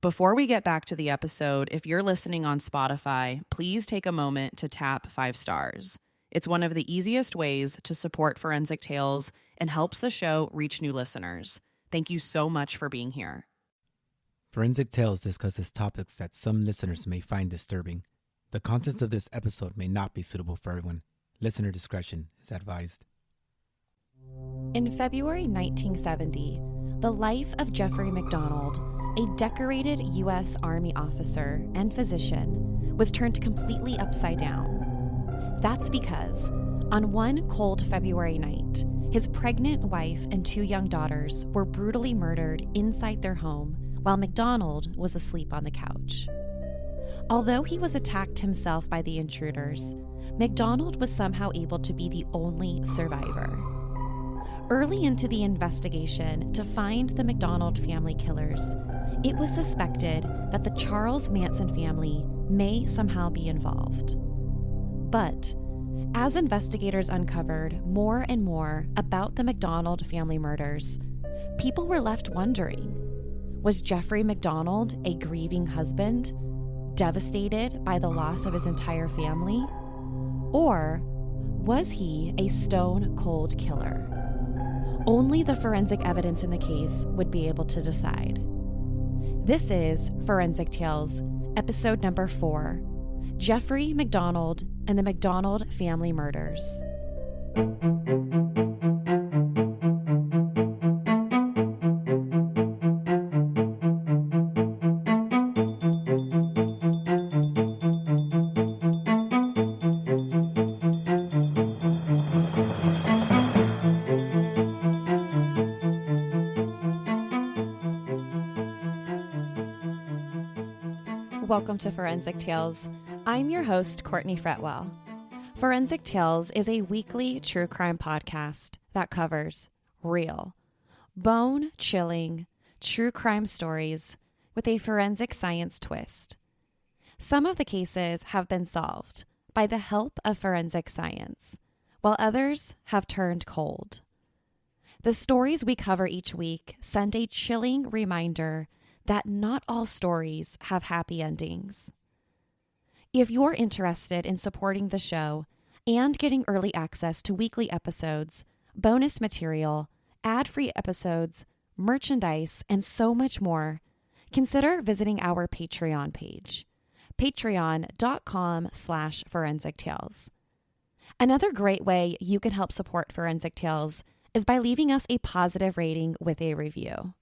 Before we get back to the episode, if you're listening on Spotify, please take a moment to tap 5 stars. It's one of the easiest ways to support Forensic Tales and helps the show reach new listeners. Thank you so much for being here. Forensic Tales discusses topics that some listeners may find disturbing. The contents of this episode may not be suitable for everyone. Listener discretion is advised. In February 1970, the life of Jeffrey MacDonald, a decorated U.S. Army officer and physician, was turned completely upside down. That's because, on one cold February night, his pregnant wife and 2 young daughters were brutally murdered inside their home while MacDonald was asleep on the couch. Although he was attacked himself by the intruders, MacDonald was somehow able to be the only survivor. Early into the investigation to find the MacDonald family killers, it was suspected that the Charles Manson family may somehow be involved. But as investigators uncovered more and more about the MacDonald family murders, people were left wondering, was Jeffrey MacDonald a grieving husband, devastated by the loss of his entire family? Or was he a stone-cold killer? Only the forensic evidence in the case would be able to decide. This is Forensic Tales, episode number 4, Jeffrey MacDonald and the MacDonald Family Murders. Welcome to Forensic Tales. I'm your host, Courtney Fretwell. Forensic Tales is a weekly true crime podcast that covers real, bone-chilling, true crime stories with a forensic science twist. Some of the cases have been solved by the help of forensic science, while others have turned cold. The stories we cover each week send a chilling reminder that not all stories have happy endings. If you're interested in supporting the show and getting early access to weekly episodes, bonus material, ad-free episodes, merchandise, and so much more, consider visiting our Patreon page, patreon.com/forensictales. Another great way you can help support Forensic Tales is by leaving us a positive rating with a review.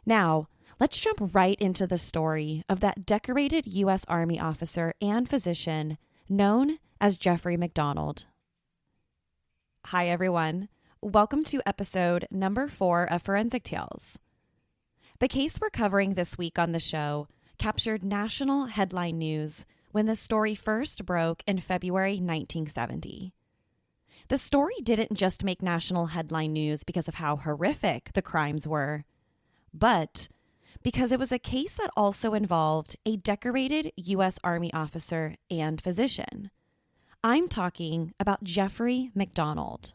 Now, let's jump right into the story of that decorated U.S. Army officer and physician known as Jeffrey MacDonald. Hi, everyone. Welcome to episode number 4 of Forensic Tales. The case we're covering this week on the show captured national headline news when the story first broke in February 1970. The story didn't just make national headline news because of how horrific the crimes were, but because it was a case that also involved a decorated U.S. Army officer and physician. I'm talking about Jeffrey MacDonald.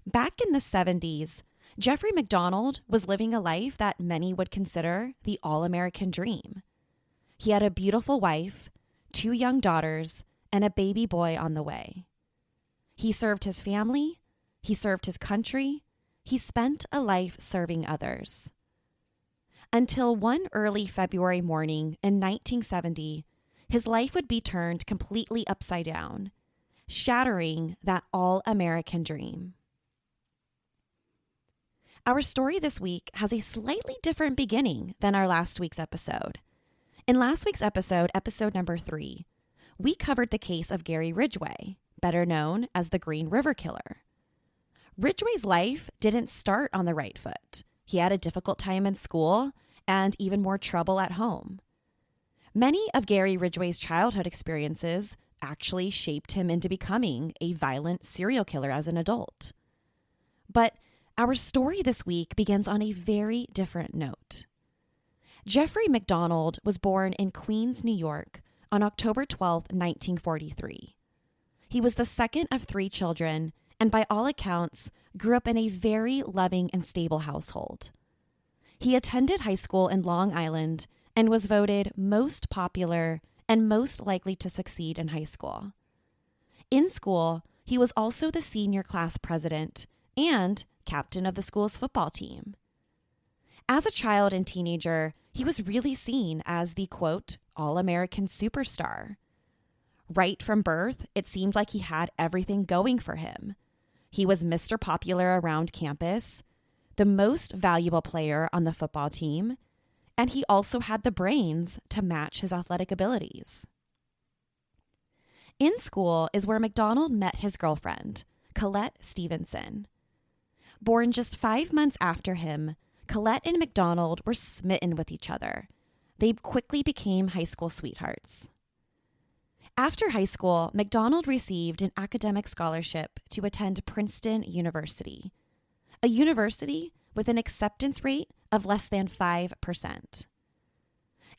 Back in the 70s, Jeffrey MacDonald was living a life that many would consider the all-American dream. He had a beautiful wife, 2 young daughters, and a baby boy on the way. He served his family, he served his country, he spent a life serving others. Until one early February morning in 1970, his life would be turned completely upside down, shattering that all-American dream. Our story this week has a slightly different beginning than our last week's episode. In last week's episode, episode number 3, we covered the case of Gary Ridgway, better known as the Green River Killer. Ridgway's life didn't start on the right foot. He had a difficult time in school and even more trouble at home. Many of Gary Ridgway's childhood experiences actually shaped him into becoming a violent serial killer as an adult. But our story this week begins on a very different note. Jeffrey MacDonald was born in Queens, New York on October 12, 1943. He was the second of 3 children and by all accounts grew up in a very loving and stable household. He attended high school in Long Island and was voted most popular and most likely to succeed in high school. In school, he was also the senior class president and captain of the school's football team. As a child and teenager, he was really seen as the, quote, all-American superstar. Right from birth, it seemed like he had everything going for him. He was Mr. Popular around campus, the most valuable player on the football team, and he also had the brains to match his athletic abilities. In school is where MacDonald met his girlfriend, Colette Stevenson. Born just 5 months after him, Colette and MacDonald were smitten with each other. They quickly became high school sweethearts. After high school, MacDonald received an academic scholarship to attend Princeton University, a university with an acceptance rate of less than 5%.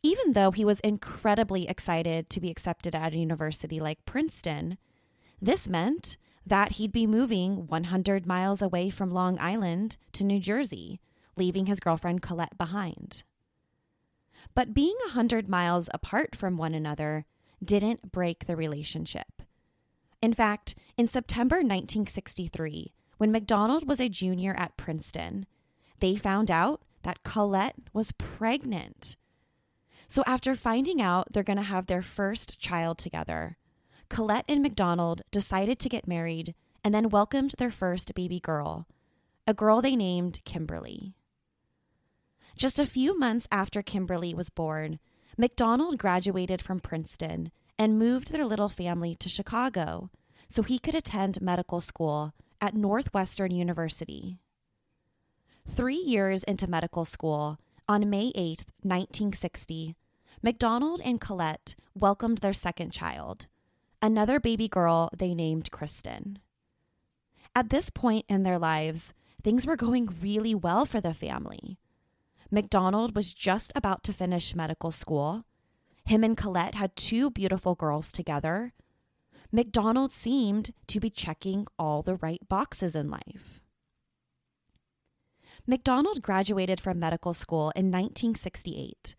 Even though he was incredibly excited to be accepted at a university like Princeton, this meant that he'd be moving 100 miles away from Long Island to New Jersey, leaving his girlfriend Colette behind. But being 100 miles apart from one another didn't break the relationship. In fact, in September 1963, when MacDonald was a junior at Princeton, they found out that Colette was pregnant. So after finding out they're going to have their first child together, Colette and MacDonald decided to get married and then welcomed their first baby girl, a girl they named Kimberly. Just a few months after Kimberly was born, MacDonald graduated from Princeton and moved their little family to Chicago so he could attend medical school at Northwestern University. 3 years into medical school, on May 8, 1960, MacDonald and Colette welcomed their second child, another baby girl they named Kristen. At this point in their lives, things were going really well for the family. MacDonald was just about to finish medical school. Him and Colette had 2 beautiful girls together. MacDonald seemed to be checking all the right boxes in life. MacDonald graduated from medical school in 1968,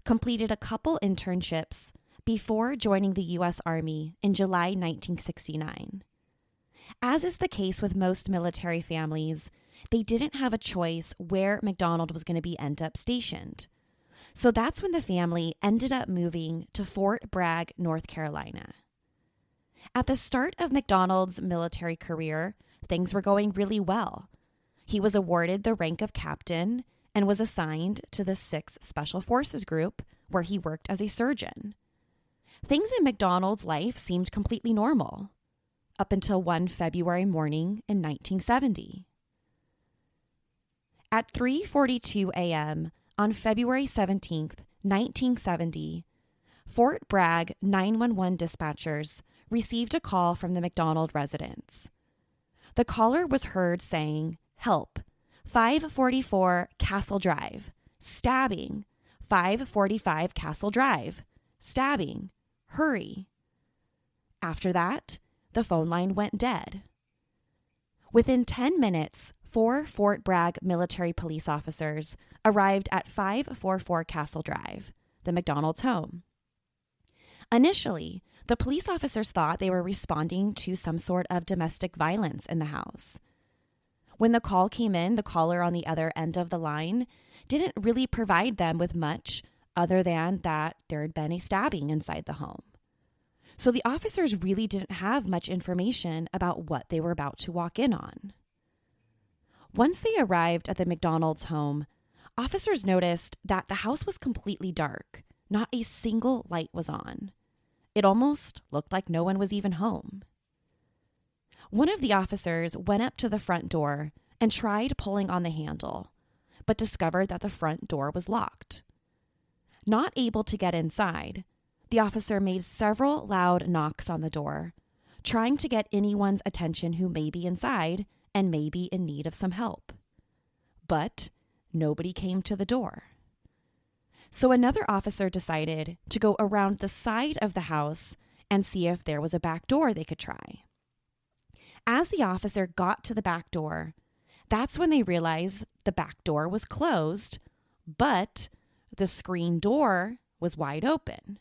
completed a couple internships before joining the U.S. Army in July 1969. As is the case with most military families, they didn't have a choice where MacDonald was going to end up stationed. So that's when the family ended up moving to Fort Bragg, North Carolina. At the start of MacDonald's military career, things were going really well. He was awarded the rank of captain and was assigned to the 6th Special Forces Group, where he worked as a surgeon. Things in MacDonald's life seemed completely normal, up until one February morning in 1970. At 3:42 a.m. on February 17, 1970, Fort Bragg 911 dispatchers received a call from the MacDonald residence. The caller was heard saying, "Help, 544 Castle Drive, stabbing, 545 Castle Drive, stabbing, hurry." After that, the phone line went dead. Within 10 minutes, 4 Fort Bragg military police officers arrived at 544 Castle Drive, the MacDonald's home. Initially, the police officers thought they were responding to some sort of domestic violence in the house. When the call came in, the caller on the other end of the line didn't really provide them with much other than that there had been a stabbing inside the home. So the officers really didn't have much information about what they were about to walk in on. Once they arrived at the MacDonald's home, officers noticed that the house was completely dark. Not a single light was on. It almost looked like no one was even home. One of the officers went up to the front door and tried pulling on the handle, but discovered that the front door was locked. Not able to get inside, the officer made several loud knocks on the door, trying to get anyone's attention who may be inside and may be in need of some help. But nobody came to the door. So another officer decided to go around the side of the house and see if there was a back door they could try. As the officer got to the back door, that's when they realized the back door was closed but the screen door was wide open.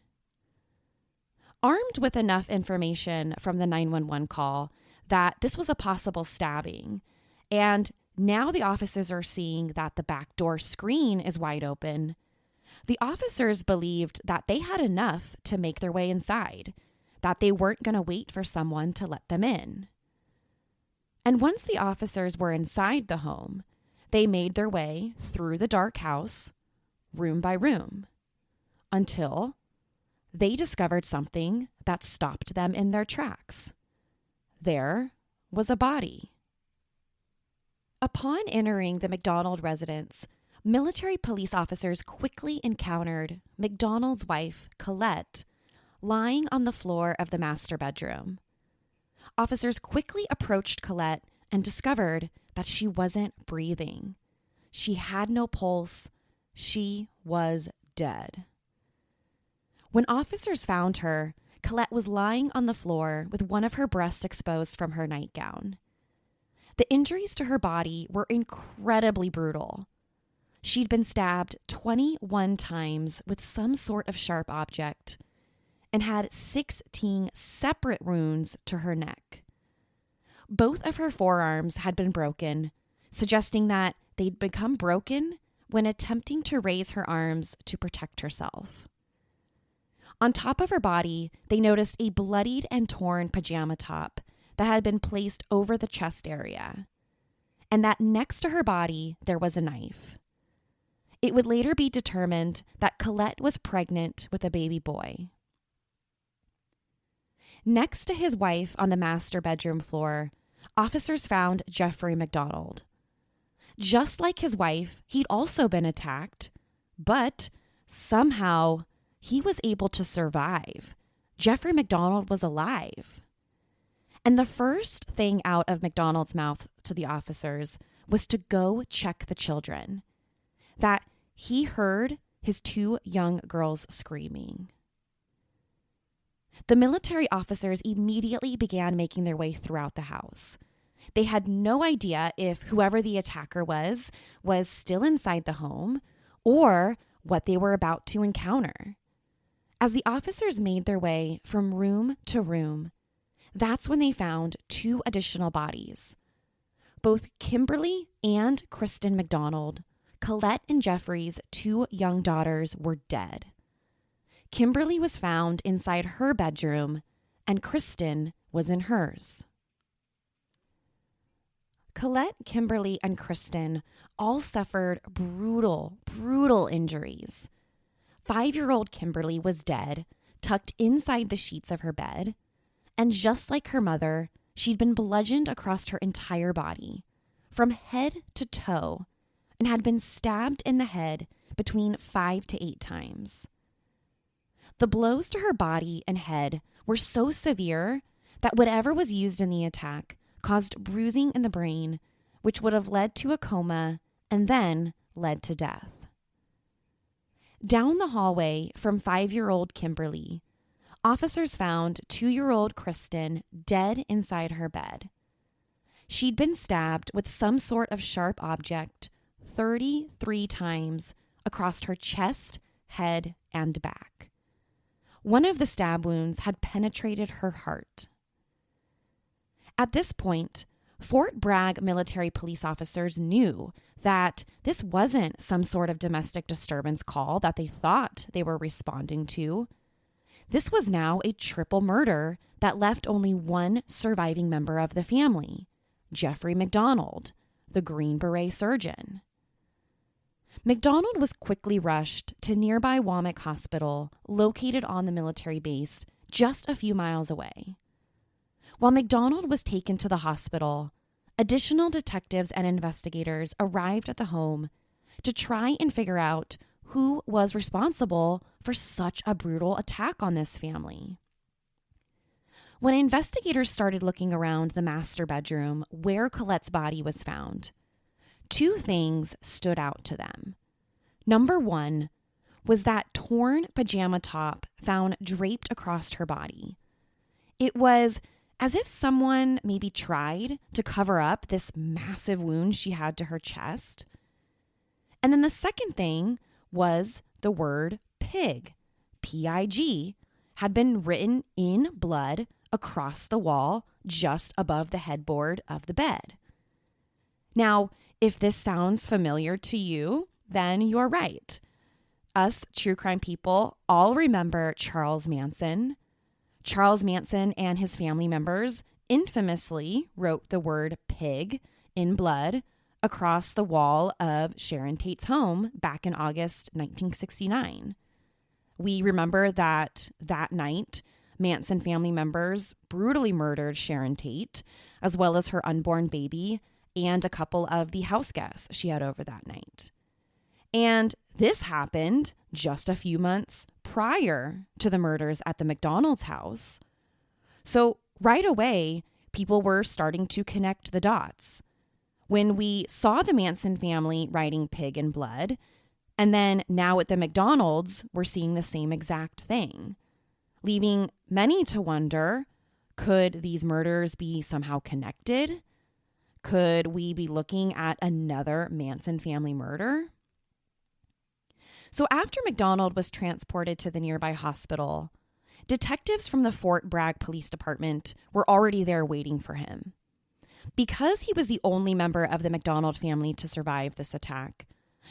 Armed with enough information from the 911 call that this was a possible stabbing, and now the officers are seeing that the back door screen is wide open, the officers believed that they had enough to make their way inside, that they weren't going to wait for someone to let them in. And once the officers were inside the home, they made their way through the dark house, room by room, until they discovered something that stopped them in their tracks. There was a body. Upon entering the MacDonald residence, military police officers quickly encountered MacDonald's wife, Colette, lying on the floor of the master bedroom. Officers quickly approached Colette and discovered that she wasn't breathing. She had no pulse. She was dead. When officers found her, Colette was lying on the floor with one of her breasts exposed from her nightgown. The injuries to her body were incredibly brutal. She'd been stabbed 21 times with some sort of sharp object and had 16 separate wounds to her neck. Both of her forearms had been broken, suggesting that they'd become broken when attempting to raise her arms to protect herself. On top of her body, they noticed a bloodied and torn pajama top that had been placed over the chest area, and that next to her body, there was a knife. It would later be determined that Colette was pregnant with a baby boy. Next to his wife on the master bedroom floor, officers found Jeffrey MacDonald. Just like his wife, he'd also been attacked, but somehow he was able to survive. Jeffrey MacDonald was alive. And the first thing out of MacDonald's mouth to the officers was to go check the children, that he heard his 2 young girls screaming. The military officers immediately began making their way throughout the house. They had no idea if whoever the attacker was still inside the home or what they were about to encounter. As the officers made their way from room to room, that's when they found 2 additional bodies. Both Kimberly and Kristen MacDonald, Colette and Jeffrey's 2 young daughters, were dead. Kimberly was found inside her bedroom, and Kristen was in hers. Colette, Kimberly, and Kristen all suffered brutal injuries. 5-year-old Kimberly was dead, tucked inside the sheets of her bed, and just like her mother, she'd been bludgeoned across her entire body, from head to toe, and had been stabbed in the head between 5 to 8 times. The blows to her body and head were so severe that whatever was used in the attack caused bruising in the brain, which would have led to a coma and then led to death. Down the hallway from 5-year-old Kimberly, officers found 2-year-old Kristen dead inside her bed. She'd been stabbed with some sort of sharp object 33 times across her chest, head, and back. One of the stab wounds had penetrated her heart. At this point, Fort Bragg military police officers knew that this wasn't some sort of domestic disturbance call that they thought they were responding to. This was now a triple murder that left only one surviving member of the family, Jeffrey MacDonald, the Green Beret surgeon. MacDonald was quickly rushed to nearby Womack Hospital, located on the military base just a few miles away. While MacDonald was taken to the hospital, additional detectives and investigators arrived at the home to try and figure out who was responsible for such a brutal attack on this family. When investigators started looking around the master bedroom where Colette's body was found, 2 things stood out to them. Number 1 was that torn pajama top found draped across her body. It was as if someone maybe tried to cover up this massive wound she had to her chest. And then the second thing was the word pig, P-I-G, had been written in blood across the wall just above the headboard of the bed. Now, if this sounds familiar to you, then you're right. Us true crime people all remember Charles Manson. Charles Manson and his family members infamously wrote the word pig in blood across the wall of Sharon Tate's home back in August 1969. We remember that night, Manson family members brutally murdered Sharon Tate, as well as her unborn baby and a couple of the house guests she had over that night. And this happened just a few months prior to the murders at the MacDonald's house. So right away, people were starting to connect the dots. When we saw the Manson family writing pig in blood, and then now at the MacDonald's, we're seeing the same exact thing, leaving many to wonder, could these murders be somehow connected? Could we be looking at another Manson family murder? So after MacDonald was transported to the nearby hospital, detectives from the Fort Bragg Police Department were already there waiting for him. Because he was the only member of the MacDonald family to survive this attack,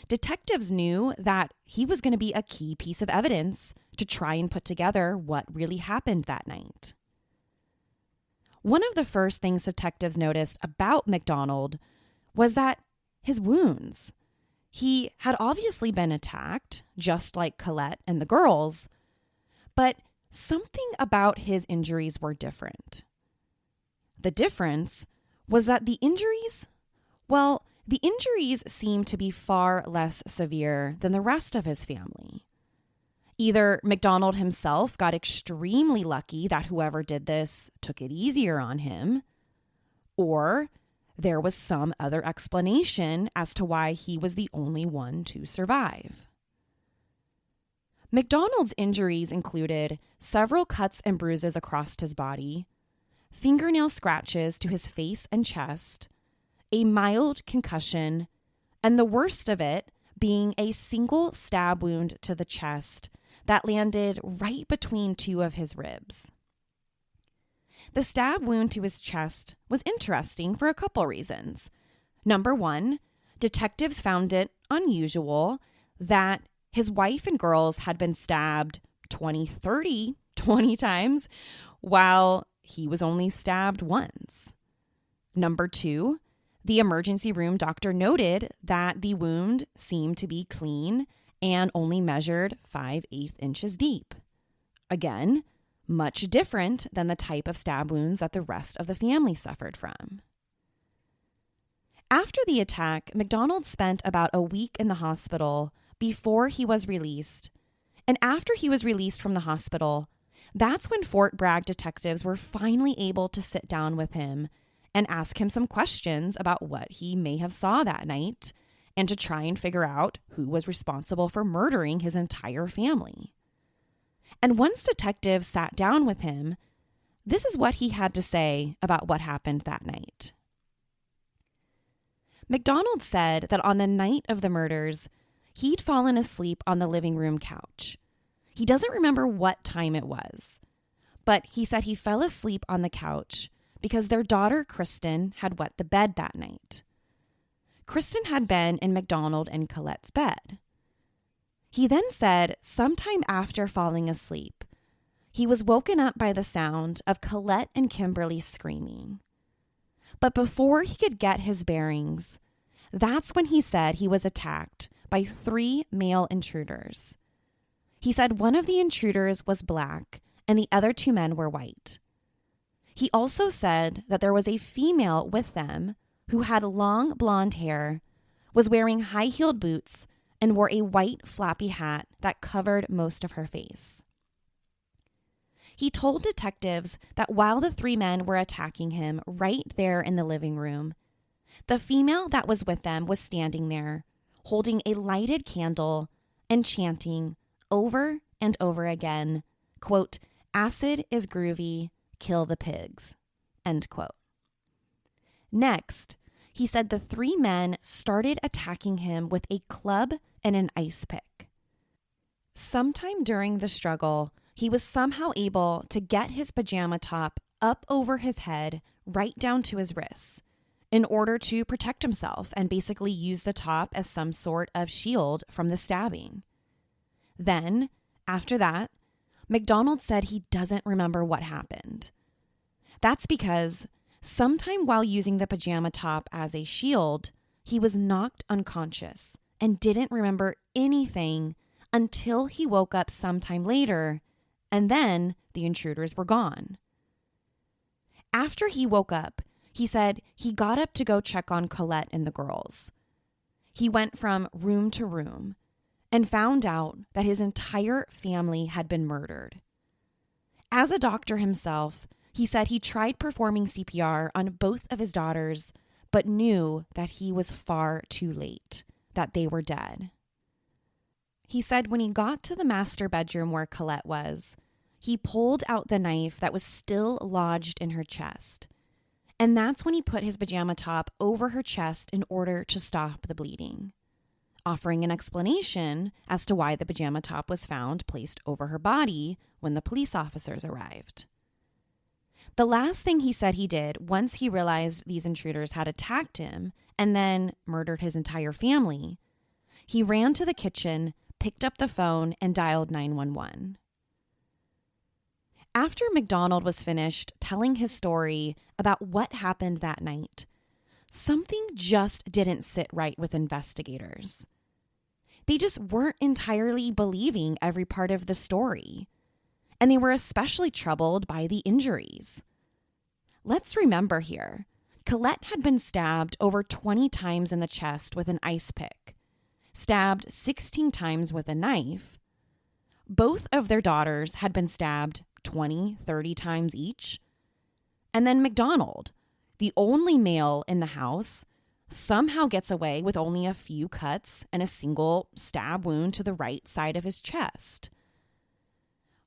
detectives knew that he was going to be a key piece of evidence to try and put together what really happened that night. One of the first things detectives noticed about MacDonald was that his wounds. He had obviously been attacked, just like Colette and the girls, but something about his injuries were different. The difference was that the injuries seemed to be far less severe than the rest of his family. Either MacDonald himself got extremely lucky that whoever did this took it easier on him, or there was some other explanation as to why he was the only one to survive. MacDonald's injuries included several cuts and bruises across his body, fingernail scratches to his face and chest, a mild concussion, and the worst of it being a single stab wound to the chest that landed right between two of his ribs. The stab wound to his chest was interesting for a couple reasons. Number one, detectives found it unusual that his wife and girls had been stabbed 20 times, while he was only stabbed once. Number two, the emergency room doctor noted that the wound seemed to be clean and only measured 5/8 inches deep. Again, much different than the type of stab wounds that the rest of the family suffered from. After the attack, MacDonald spent about a week in the hospital before he was released. And after he was released from the hospital, that's when Fort Bragg detectives were finally able to sit down with him and ask him some questions about what he may have saw that night and to try and figure out who was responsible for murdering his entire family. And once detectives sat down with him, this is what he had to say about what happened that night. MacDonald said that on the night of the murders, he'd fallen asleep on the living room couch. He doesn't remember what time it was, but he said he fell asleep on the couch because their daughter, Kristen, had wet the bed that night. Kristen had been in MacDonald and Colette's bed. He then said sometime after falling asleep, he was woken up by the sound of Colette and Kimberly screaming. But before he could get his bearings, that's when he said he was attacked by 3 male intruders. He said one of the intruders was black and the other 2 men were white. He also said that there was a female with them who had long blonde hair, was wearing high-heeled boots, and wore a white floppy hat that covered most of her face. He told detectives that while the 3 men were attacking him right there in the living room, the female that was with them was standing there, holding a lighted candle and chanting over and over again, quote, "Acid is groovy, kill the pigs," end quote. Next, he said the three men started attacking him with a club and an ice pick. Sometime during the struggle, he was somehow able to get his pajama top up over his head, right down to his wrists, in order to protect himself and basically use the top as some sort of shield from the stabbing. Then, after that, MacDonald said he doesn't remember what happened. That's because sometime while using the pajama top as a shield, he was knocked unconscious and didn't remember anything until he woke up sometime later, and then the intruders were gone. After he woke up, he said he got up to go check on Colette and the girls. He went from room to room and found out that his entire family had been murdered. As a doctor himself, he said he tried performing CPR on both of his daughters, but knew that he was far too late, that they were dead. He said when he got to the master bedroom where Colette was, he pulled out the knife that was still lodged in her chest. And that's when he put his pajama top over her chest in order to stop the bleeding, offering an explanation as to why the pajama top was found placed over her body when the police officers arrived. The last thing he said he did once he realized these intruders had attacked him and then murdered his entire family, he ran to the kitchen, picked up the phone, and dialed 911. After MacDonald was finished telling his story about what happened that night, something just didn't sit right with investigators. They just weren't entirely believing every part of the story, and they were especially troubled by the injuries. Let's remember here, Colette had been stabbed over 20 times in the chest with an ice pick, stabbed 16 times with a knife. Both of their daughters had been stabbed 20, 30 times each. And then MacDonald, the only male in the house, somehow gets away with only a few cuts and a single stab wound to the right side of his chest.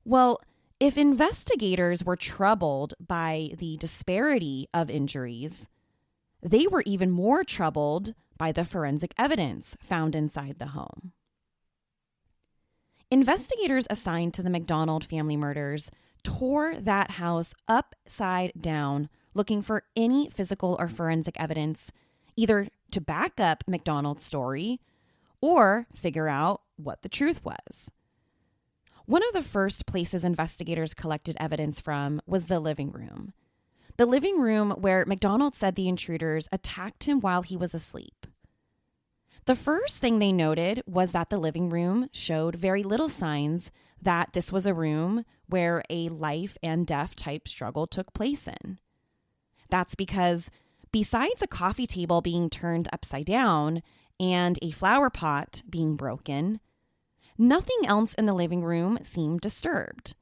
Well, if investigators were troubled by the disparity of injuries, they were even more troubled by the forensic evidence found inside the home. Investigators assigned to the MacDonald family murders tore that house upside down, looking for any physical or forensic evidence, either to back up MacDonald's story or figure out what the truth was. One of the first places investigators collected evidence from was the living room. The living room where MacDonald said the intruders attacked him while he was asleep. The first thing they noted was that the living room showed very little signs that this was a room where a life and death type struggle took place in. That's because besides a coffee table being turned upside down and a flower pot being broken, nothing else in the living room seemed disturbed.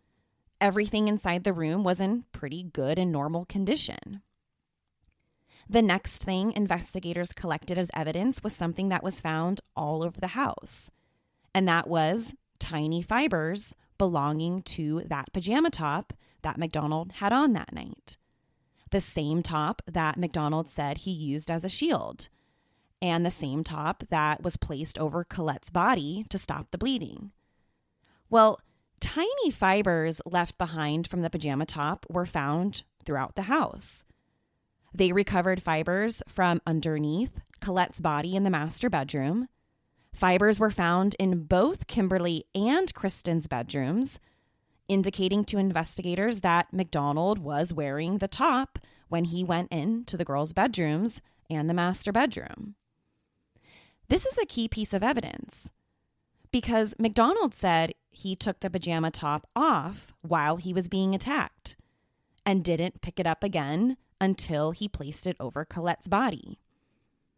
Everything inside the room was in pretty good and normal condition. The next thing investigators collected as evidence was something that was found all over the house, and that was tiny fibers belonging to that pajama top that MacDonald had on that night. The same top that MacDonald said he used as a shield, and the same top that was placed over Colette's body to stop the bleeding. Well, tiny fibers left behind from the pajama top were found throughout the house. They recovered fibers from underneath Colette's body in the master bedroom. Fibers were found in both Kimberly and Kristen's bedrooms, indicating to investigators that MacDonald was wearing the top when he went into the girls' bedrooms and the master bedroom. This is a key piece of evidence because MacDonald said he took the pajama top off while he was being attacked and didn't pick it up again until he placed it over Colette's body.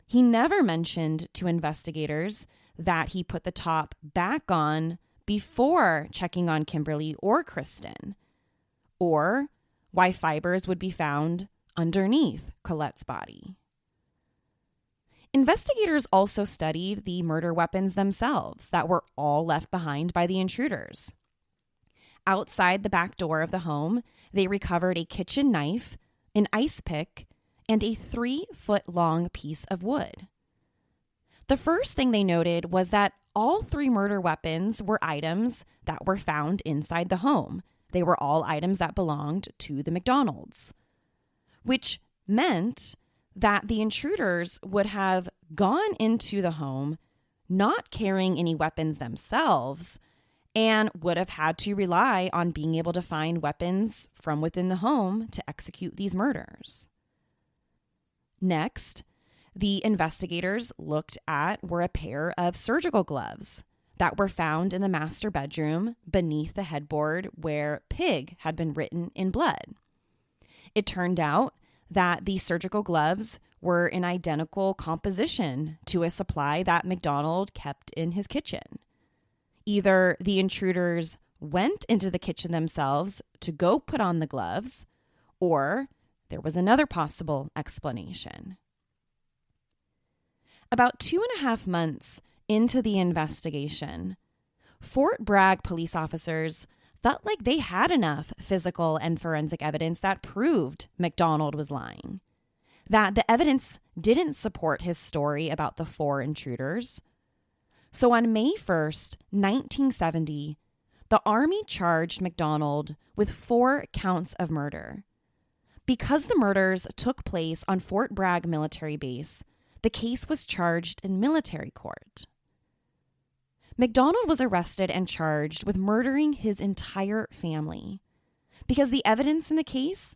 He never mentioned to investigators that he put the top back on before checking on Kimberly or Kristen, or why fibers would be found underneath Colette's body. Investigators also studied the murder weapons themselves that were all left behind by the intruders. Outside the back door of the home, they recovered a kitchen knife, an ice pick, and a 3-foot-long piece of wood. The first thing they noted was that all 3 murder weapons were items that were found inside the home. They were all items that belonged to the MacDonalds, which meant that the intruders would have gone into the home not carrying any weapons themselves and would have had to rely on being able to find weapons from within the home to execute these murders. Next, the investigators looked at were a pair of surgical gloves that were found in the master bedroom beneath the headboard where pig had been written in blood. It turned out that the surgical gloves were an identical composition to a supply that MacDonald kept in his kitchen. Either the intruders went into the kitchen themselves to go put on the gloves, or there was another possible explanation. About 2.5 months into the investigation, Fort Bragg police officers felt like they had enough physical and forensic evidence that proved MacDonald was lying, that the evidence didn't support his story about the 4 intruders. So on May 1st, 1970, the Army charged MacDonald with 4 counts of murder. Because the murders took place on Fort Bragg military base, the case was charged in military court. MacDonald was arrested and charged with murdering his entire family because the evidence in the case,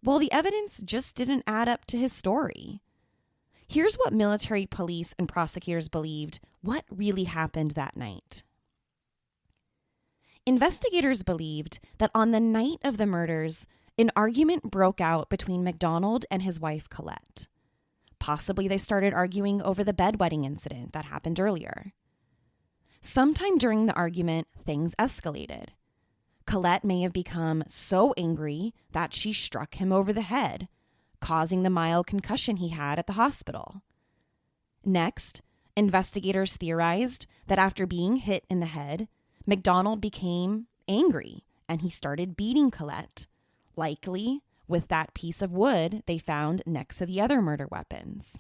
well, the evidence just didn't add up to his story. Here's what military police and prosecutors believed what really happened that night. Investigators believed that on the night of the murders, an argument broke out between MacDonald and his wife, Colette. Possibly they started arguing over the bedwetting incident that happened earlier. Sometime during the argument, things escalated. Colette may have become so angry that she struck him over the head, causing the mild concussion he had at the hospital. Next, investigators theorized that after being hit in the head, MacDonald became angry and he started beating Colette, likely with that piece of wood they found next to the other murder weapons.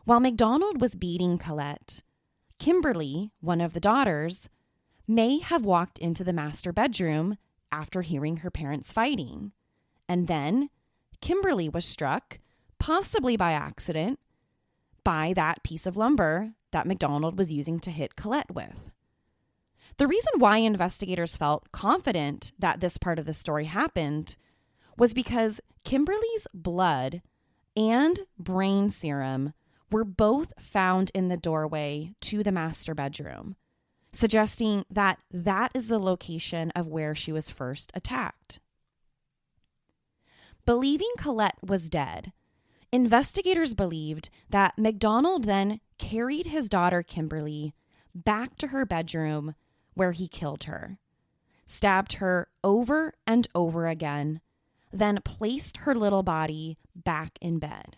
While MacDonald was beating Colette, Kimberly, one of the daughters, may have walked into the master bedroom after hearing her parents fighting. And then Kimberly was struck, possibly by accident, by that piece of lumber that MacDonald was using to hit Colette with. The reason why investigators felt confident that this part of the story happened was because Kimberly's blood and brain serum were both found in the doorway to the master bedroom, suggesting that that is the location of where she was first attacked. Believing Colette was dead, investigators believed that MacDonald then carried his daughter Kimberly back to her bedroom where he killed her, stabbed her over and over again, then placed her little body back in bed.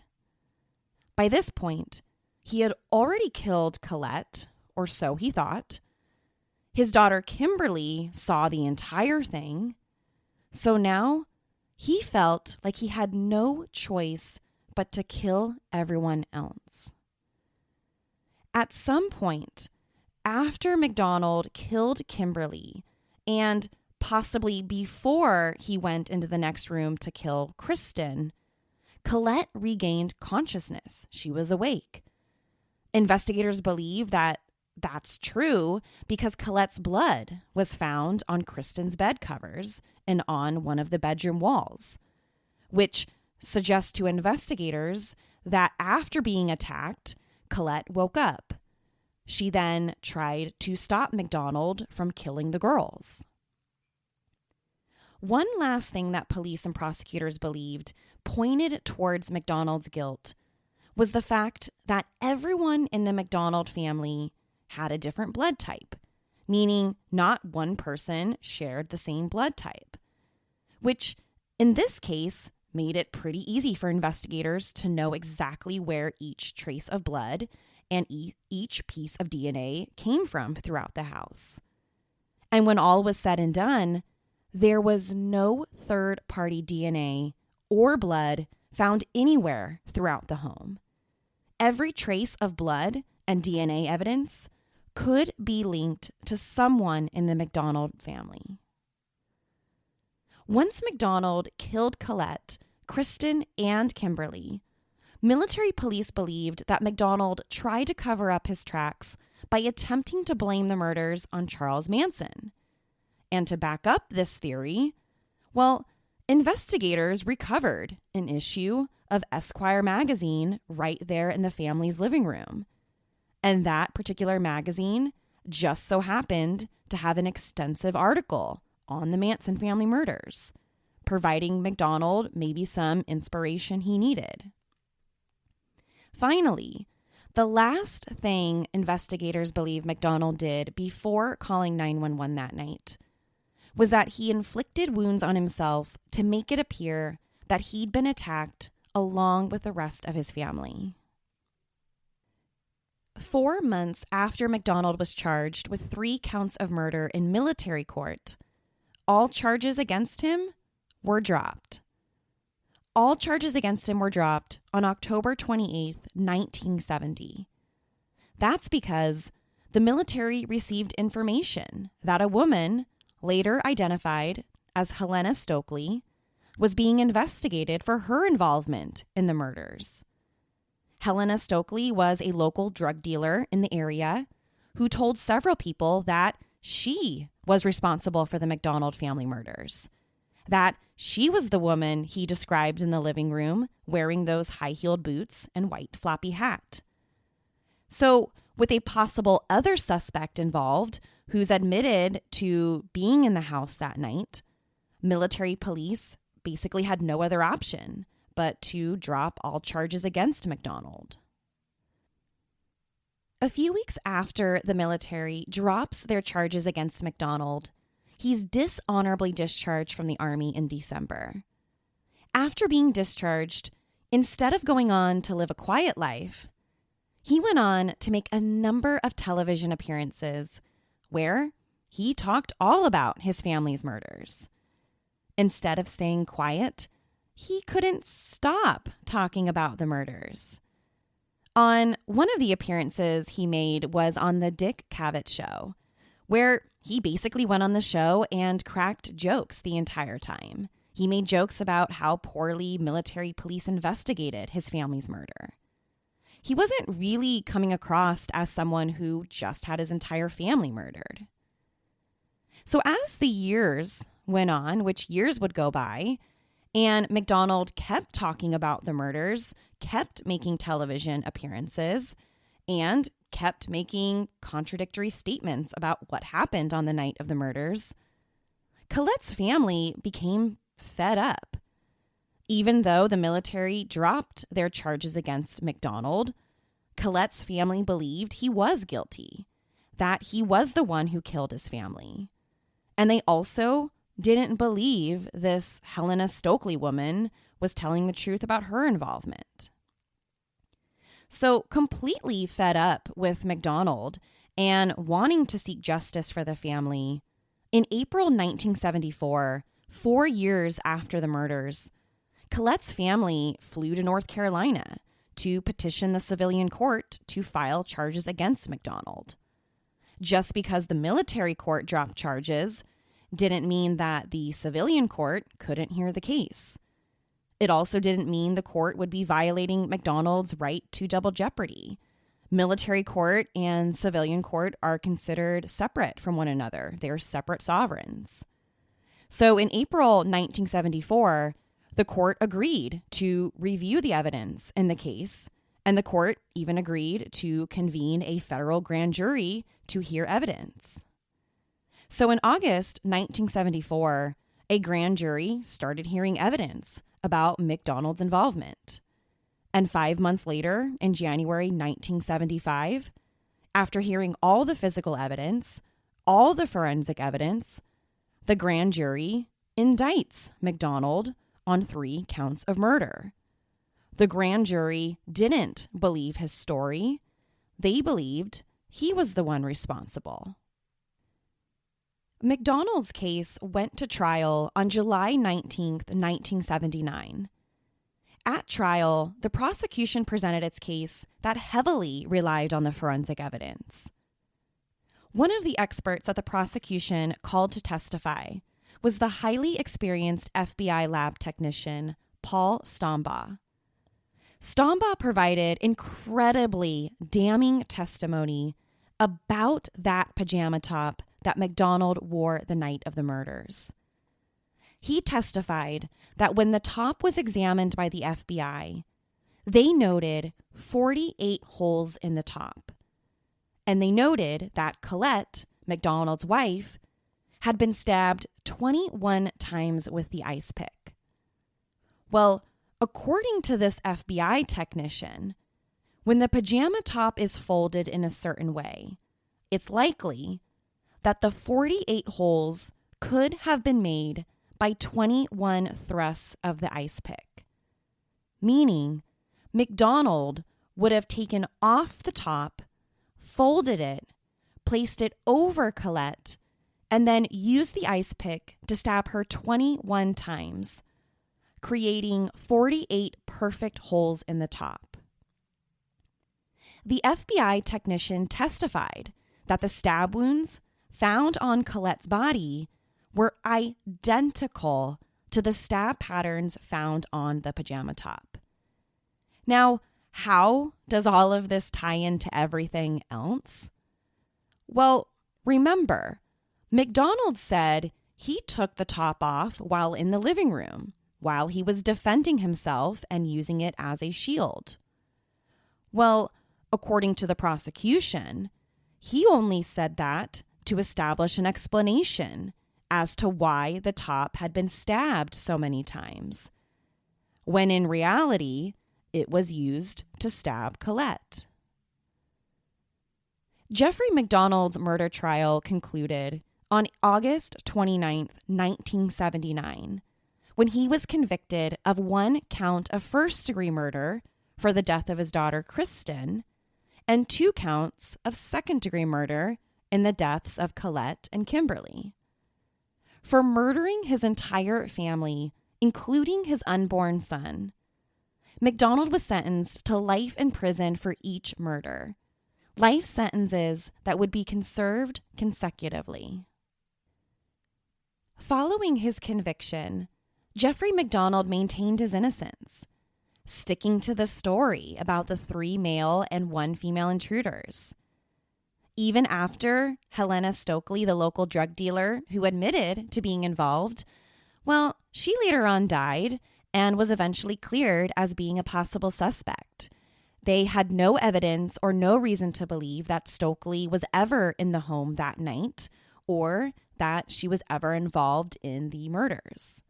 By this point, he had already killed Colette, or so he thought. His daughter Kimberly saw the entire thing, so now he felt like he had no choice but to kill everyone else. At some point, after MacDonald killed Kimberly, and possibly before he went into the next room to kill Kristen, Colette regained consciousness. She was awake. Investigators believe that that's true because Colette's blood was found on Kristen's bed covers and on one of the bedroom walls, which suggests to investigators that after being attacked, Colette woke up. She then tried to stop MacDonald from killing the girls. One last thing that police and prosecutors believed pointed towards MacDonald's guilt was the fact that everyone in the MacDonald family had a different blood type, meaning not one person shared the same blood type, which in this case made it pretty easy for investigators to know exactly where each trace of blood and each piece of DNA came from throughout the house. And when all was said and done, there was no third-party DNA or blood found anywhere throughout the home. Every trace of blood and DNA evidence could be linked to someone in the MacDonald family. Once MacDonald killed Colette, Kristen, and Kimberly, military police believed that MacDonald tried to cover up his tracks by attempting to blame the murders on Charles Manson. And to back up this theory, well, investigators recovered an issue of Esquire magazine right there in the family's living room. And that particular magazine just so happened to have an extensive article on the Manson family murders, providing MacDonald maybe some inspiration he needed. Finally, the last thing investigators believe MacDonald did before calling 911 that night was that he inflicted wounds on himself to make it appear that he'd been attacked along with the rest of his family. 4 months after MacDonald was charged with 3 counts of murder in military court, all charges against him were dropped. All charges against him were dropped on October 28, 1970. That's because the military received information that a woman, later identified as Helena Stokely, was being investigated for her involvement in the murders. Helena Stokely was a local drug dealer in the area who told several people that she was responsible for the MacDonald family murders, that she was the woman he described in the living room wearing those high-heeled boots and white floppy hat. So, with a possible other suspect involved who's admitted to being in the house that night, military police basically had no other option but to drop all charges against MacDonald. A few weeks after the military drops their charges against MacDonald, he's dishonorably discharged from the Army in December. After being discharged, instead of going on to live a quiet life, he went on to make a number of television appearances where he talked all about his family's murders. Instead of staying quiet, he couldn't stop talking about the murders. On one of the appearances he made was on the Dick Cavett Show, where he basically went on the show and cracked jokes the entire time. He made jokes about how poorly military police investigated his family's murder. He wasn't really coming across as someone who just had his entire family murdered. So as the years went on, which years would go by, and MacDonald kept talking about the murders, kept making television appearances, and kept making contradictory statements about what happened on the night of the murders, Colette's family became fed up. Even though the military dropped their charges against MacDonald, Colette's family believed he was guilty, that he was the one who killed his family. And they also didn't believe this Helena Stokely woman was telling the truth about her involvement. So, completely fed up with MacDonald and wanting to seek justice for the family, in April 1974, 4 years after the murders, Colette's family flew to North Carolina to petition the civilian court to file charges against MacDonald. Just because the military court dropped charges didn't mean that the civilian court couldn't hear the case. It also didn't mean the court would be violating MacDonald's right to double jeopardy. Military court and civilian court are considered separate from one another. They're separate sovereigns. So in April 1974, the court agreed to review the evidence in the case, and the court even agreed to convene a federal grand jury to hear evidence. So in August 1974, a grand jury started hearing evidence about MacDonald's involvement. And 5 months later, in January 1975, after hearing all the physical evidence, all the forensic evidence, the grand jury indicts MacDonald on 3 counts of murder. The grand jury didn't believe his story. They believed he was the one responsible. MacDonald's case went to trial on July 19th, 1979. At trial, the prosecution presented its case that heavily relied on the forensic evidence. One of the experts that the prosecution called to testify was the highly experienced FBI lab technician, Paul Stombaugh. Stombaugh provided incredibly damning testimony about that pajama top that MacDonald wore the night of the murders. He testified that when the top was examined by the FBI, they noted 48 holes in the top. And they noted that Colette, MacDonald's wife, had been stabbed 21 times with the ice pick. Well, according to this FBI technician, when the pajama top is folded in a certain way, it's likely that the 48 holes could have been made by 21 thrusts of the ice pick, meaning MacDonald would have taken off the top, folded it, placed it over Colette, and then used the ice pick to stab her 21 times, creating 48 perfect holes in the top. The FBI technician testified that the stab wounds found on Colette's body were identical to the stab patterns found on the pajama top. Now, how does all of this tie into everything else? Well, remember, MacDonald said he took the top off while in the living room, while he was defending himself and using it as a shield. Well, according to the prosecution, he only said that to establish an explanation as to why the top had been stabbed so many times, when in reality, it was used to stab Colette. Jeffrey MacDonald's murder trial concluded on August 29, 1979, when he was convicted of 1 count of first-degree murder for the death of his daughter Kristen and 2 counts of second-degree murder in the deaths of Colette and Kimberly. For murdering his entire family, including his unborn son, MacDonald was sentenced to life in prison for each murder, life sentences that would be served consecutively. Following his conviction, Jeffrey MacDonald maintained his innocence, sticking to the story about the 3 male and 1 female intruders. Even after Helena Stokely, the local drug dealer who admitted to being involved, well, she later on died and was eventually cleared as being a possible suspect. They had no evidence or no reason to believe that Stokely was ever in the home that night or that she was ever involved in the murders.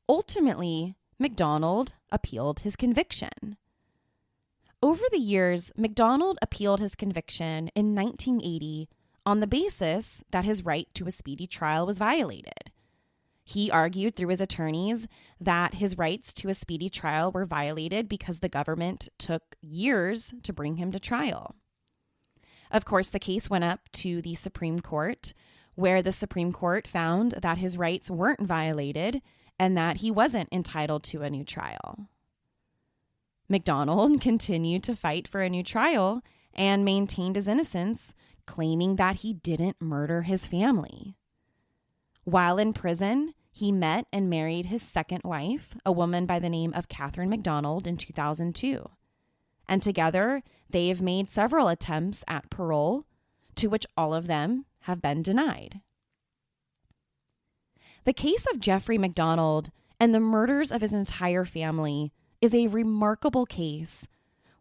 Ultimately, MacDonald appealed his conviction. Over the years, MacDonald appealed his conviction in 1980 on the basis that his right to a speedy trial was violated. He argued through his attorneys that his rights to a speedy trial were violated because the government took years to bring him to trial. Of course, the case went up to the Supreme Court, where the Supreme Court found that his rights weren't violated and that he wasn't entitled to a new trial. MacDonald continued to fight for a new trial and maintained his innocence, claiming that he didn't murder his family. While in prison, he met and married his second wife, a woman by the name of Catherine MacDonald, in 2002. And together, they have made several attempts at parole, to which all of them have been denied. The case of Jeffrey MacDonald and the murders of his entire family is a remarkable case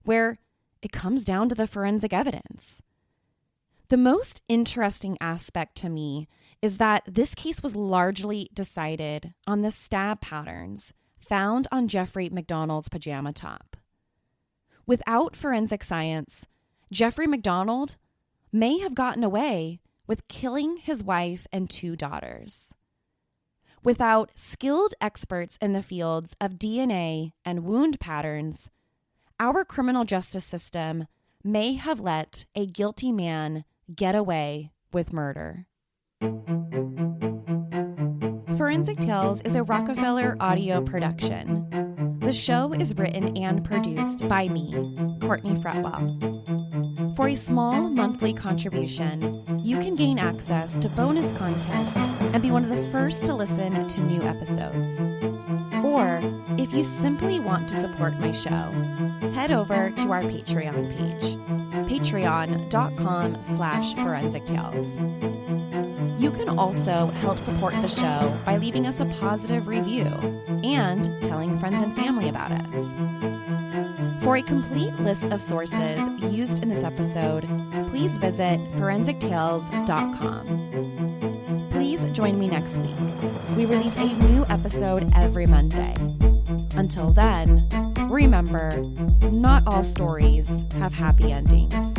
where it comes down to the forensic evidence. The most interesting aspect to me is that this case was largely decided on the stab patterns found on Jeffrey MacDonald's pajama top. Without forensic science, Jeffrey MacDonald may have gotten away with killing his wife and 2 daughters. Without skilled experts in the fields of DNA and wound patterns, our criminal justice system may have let a guilty man get away with murder. Forensic Tales is a Rockefeller audio production. The show is written and produced by me, Courtney Fretwell. For a small monthly contribution, you can gain access to bonus content and be one of the first to listen to new episodes. Or, if you simply want to support my show, head over to our Patreon page, patreon.com/Forensic Tales. You can also help support the show by leaving us a positive review and telling friends and family about us. For a complete list of sources used in this episode, please visit forensictales.com. Please join me next week. We release a new episode every Monday. Until then, remember, not all stories have happy endings.